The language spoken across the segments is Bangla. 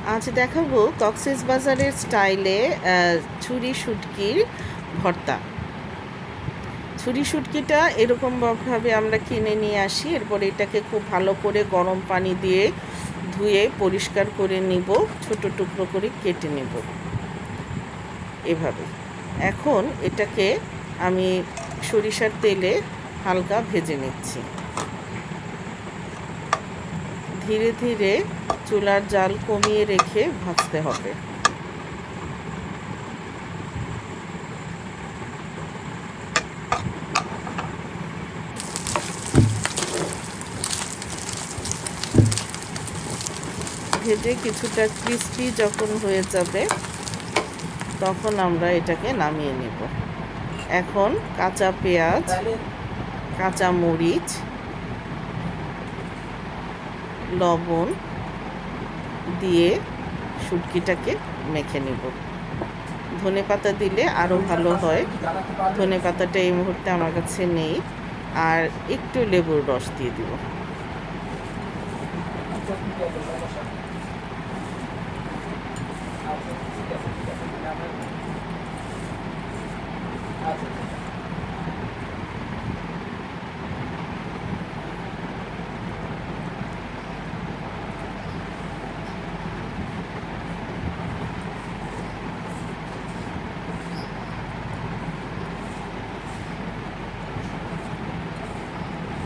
আজ দেখাবো কক্সবাজারের স্টাইলে ছুরি শুটকির ভর্তা। ছুরি শুটকিটা এরকমভাবে আমরা কিনে নিয়ে আসি, এরপর এটাকে খুব ভালো করে গরম পানি দিয়ে ধুয়ে পরিষ্কার করে নিব, ছোট টুকরো করে কেটে নেব এভাবে। এখন এটাকে আমি সরিষার তেলে হালকা ভেজে নিচ্ছি। ধীরে ধীরে চুলার জাল কমিয়ে রেখে ভাজতে হবে। ভেজে কিছুটা ক্রিস্পি যখন হয়ে যাবে তখন আমরা এটাকে নামিয়ে নেব। এখন কাঁচা পেঁয়াজ, কাঁচা মরিচ, লবণ দিয়ে শুটকিটাকে মেখে নেব। ধনেপাতা দিলে আরও ভালো হয়। ধনেপাতাটা এই মুহূর্তে আমার কাছে নেই, আর একটু লেবুর রস দিয়ে দিব।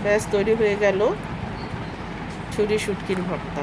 ব্যাস তৈরি হয়ে গেল ছুরি শুটকির ভর্তা।